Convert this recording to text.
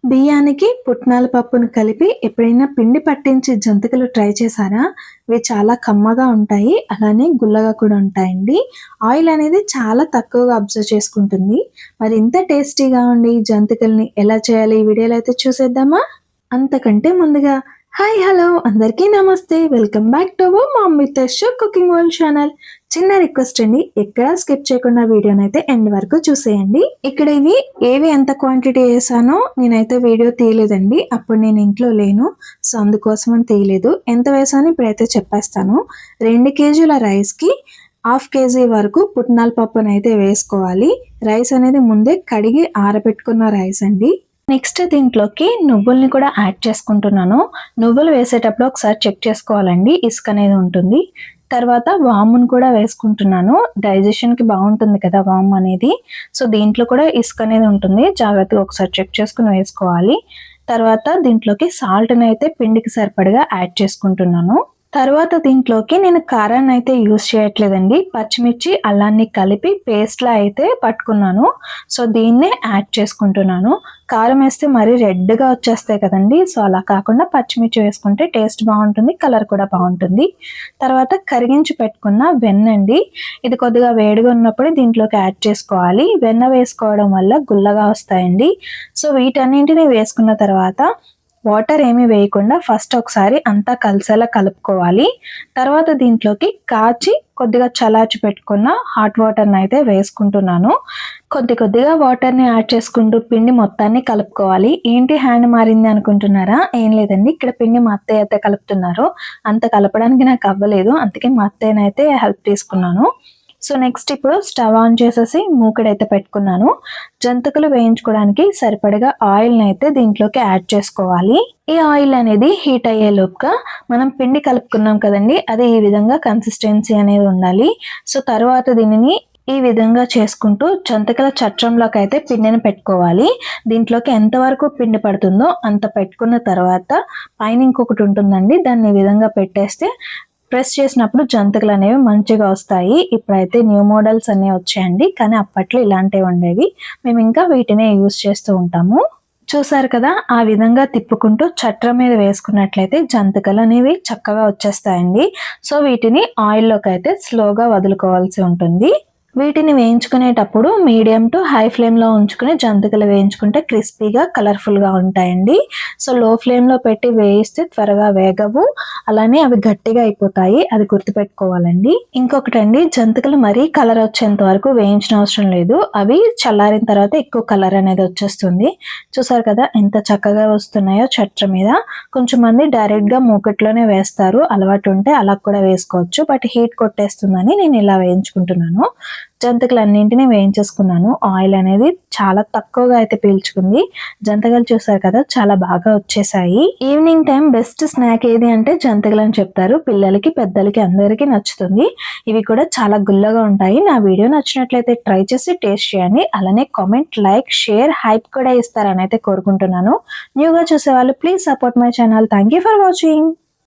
బియ్యానికి పుట్నాల పప్పును కలిపి ఎప్పుడైనా పిండి పట్టించి జంతికలు ట్రై చేశారా? ఇవి చాలా కమ్మగా ఉంటాయి. అలానే గుల్లగా కూడా ఉంటాయండి. ఆయిల్ అనేది చాలా తక్కువగా అబ్జర్వ్ చేసుకుంటుంది. మరి ఇంత టేస్టీగా ఉండే ఈ జంతికల్ని ఎలా చేయాలి ఈ వీడియోలో అయితే చూసేద్దామా? అంతకంటే ముందుగా హాయ్ హలో అందరికీ నమస్తే. Welcome back to our mummy show cooking world channel. చిన్న రిక్వెస్ట్ అండి, ఎక్కడా స్కిప్ చేయకుండా వీడియోని అయితే ఎండ్ వరకు చూసేయండి. ఇక్కడ ఇవి ఏవి ఎంత క్వాంటిటీ వేసానో నేనైతే వీడియో తీయలేదండి. అప్పుడు నేను ఇంట్లో లేను, సో అందుకోసం అని తీయలేదు. ఎంత వేసానో ఇప్పుడైతే చెప్పేస్తాను. 2 కేజీల రైస్కి 1/2 కేజీ వరకు పుట్నాల పప్పును అయితే వేసుకోవాలి. రైస్ అనేది ముందే కడిగి ఆరబెట్టుకున్న రైస్ అండి. నెక్స్ట్ దీంట్లోకి నువ్వుల్ని కూడా యాడ్ చేసుకుంటున్నాను. నువ్వులు వేసేటప్పుడు ఒకసారి చెక్ చేసుకోవాలండి, ఇసుక అనేది ఉంటుంది. తర్వాత వామును కూడా వేసుకుంటున్నాను. డైజెషన్కి బాగుంటుంది కదా వాము అనేది. సో దీంట్లో కూడా ఇసుక అనేది ఉంటుంది, జాగ్రత్తగా ఒకసారి చెక్ చేసుకుని వేసుకోవాలి. తర్వాత దీంట్లోకి సాల్ట్ని అయితే పిండికి సరిపడగా యాడ్ చేసుకుంటున్నాను. తర్వాత దీంట్లోకి నేను కారాన్ని అయితే యూజ్ చేయట్లేదండి. పచ్చిమిర్చి అల్లాన్ని కలిపి పేస్ట్లా అయితే పట్టుకున్నాను. సో దీన్నే యాడ్ చేసుకుంటున్నాను. కారం వేస్తే మరీ రెడ్గా వచ్చేస్తాయి కదండి, సో అలా కాకుండా పచ్చిమిర్చి వేసుకుంటే టేస్ట్ బాగుంటుంది, కలర్ కూడా బాగుంటుంది. తర్వాత కరిగించి పెట్టుకున్న వెన్న అండి. ఇది కొద్దిగా వేడిగా ఉన్నప్పుడు దీంట్లోకి యాడ్ చేసుకోవాలి. వెన్న వేసుకోవడం వల్ల గుల్లగా వస్తాయండి. సో వీటన్నింటినీ వేసుకున్న తర్వాత వాటర్ ఏమీ వేయకుండా ఫస్ట్ ఒకసారి అంతా కలిసేలా కలుపుకోవాలి. తర్వాత దీంట్లోకి కాచి కొద్దిగా చల్లార్చి పెట్టుకున్న హాట్ వాటర్ని అయితే వేసుకుంటున్నాను. కొద్దిగా వాటర్ని యాడ్ చేసుకుంటూ పిండి మొత్తాన్ని కలుపుకోవాలి. ఏంటి హ్యాండ్ మారింది అనుకుంటున్నారా? ఏం లేదండి, ఇక్కడ పిండి మా అత్తయ్య అయితే కలుపుతున్నారు. అంత కలపడానికి నాకు అవ్వలేదు, అందుకే మా అత్తయ్యనైతే హెల్ప్ తీసుకున్నాను. సో నెక్స్ట్ ఇప్పుడు స్టవ్ ఆన్ చేసేసి మూకుడైతే పెట్టుకున్నాను. జంతికలు వేయించుకోవడానికి సరిపడగా ఆయిల్ని అయితే దీంట్లోకి యాడ్ చేసుకోవాలి. ఈ ఆయిల్ అనేది హీట్ అయ్యే లోపుగా మనం పిండి కలుపుకున్నాం కదండి, అది ఈ విధంగా కన్సిస్టెన్సీ అనేది ఉండాలి. సో తర్వాత దీనిని ఈ విధంగా చేసుకుంటూ జంతికల చట్రంలోకి అయితే పిండిని పెట్టుకోవాలి. దీంట్లోకి ఎంతవరకు పిండి పడుతుందో అంత పెట్టుకున్న తర్వాత పైన ఇంకొకటి ఉంటుందండి, దాన్ని ఈ విధంగా పెట్టేస్తే ప్రెస్ చేసినప్పుడు జంతికలు అనేవి మంచిగా వస్తాయి. ఇప్పుడైతే న్యూ మోడల్స్ అనేవి వచ్చాయండి, కానీ అప్పట్లో ఇలాంటివి ఉండేవి. మేము ఇంకా వీటినే యూజ్ చేస్తూ ఉంటాము. చూసారు కదా, ఆ విధంగా తిప్పుకుంటూ చట్రం మీద వేసుకున్నట్లయితే జంతికలు అనేవి చక్కగా వచ్చేస్తాయండి. సో వీటిని ఆయిల్లోకి అయితే స్లోగా వదులుకోవాల్సి ఉంటుంది. వీటిని వేయించుకునేటప్పుడు మీడియం టు హై ఫ్లేమ్లో ఉంచుకుని జంతికలు వేయించుకుంటే క్రిస్పీగా కలర్ఫుల్గా ఉంటాయండి. సో లో ఫ్లేమ్లో పెట్టి వేయిస్తే త్వరగా వేగవు, అలానే అవి గట్టిగా అయిపోతాయి, అది గుర్తుపెట్టుకోవాలండి. ఇంకొకటండి, జంతికలు మరీ కలర్ వచ్చేంత వరకు వేయించిన అవసరం లేదు. అవి చల్లారిన తర్వాత ఎక్కువ కలర్ అనేది వచ్చేస్తుంది. చూసారు కదా ఎంత చక్కగా వస్తున్నాయో చట్రం మీద. కొంచెం మంది డైరెక్ట్గా మూకట్లోనే వేస్తారు, అలవాటు ఉంటే అలా కూడా వేసుకోవచ్చు. బట్ హీట్ కొట్టేస్తుందని నేను ఇలా వేయించుకుంటున్నాను. జంతికలు అన్నింటినీ వేయించేసుకున్నాను. ఆయిల్ అనేది చాలా తక్కువగా అయితే పీల్చుకుంది. జంతికలు చూసారు కదా చాలా బాగా వచ్చేసాయి. ఈవినింగ్ టైం బెస్ట్ స్నాక్ ఏది అంటే జంతికలు అని చెప్తారు. పిల్లలకి పెద్దలకి అందరికీ నచ్చుతుంది. ఇవి కూడా చాలా గుల్లగా ఉంటాయి. నా వీడియో నచ్చినట్లయితే ట్రై చేసి టేస్ట్ చేయండి. అలానే కామెంట్, లైక్, షేర్, హైప్ కూడా ఇస్తారని అయితే కోరుకుంటున్నాను. న్యూగా చూసే వాళ్ళు please support my channel. Thank you for watching.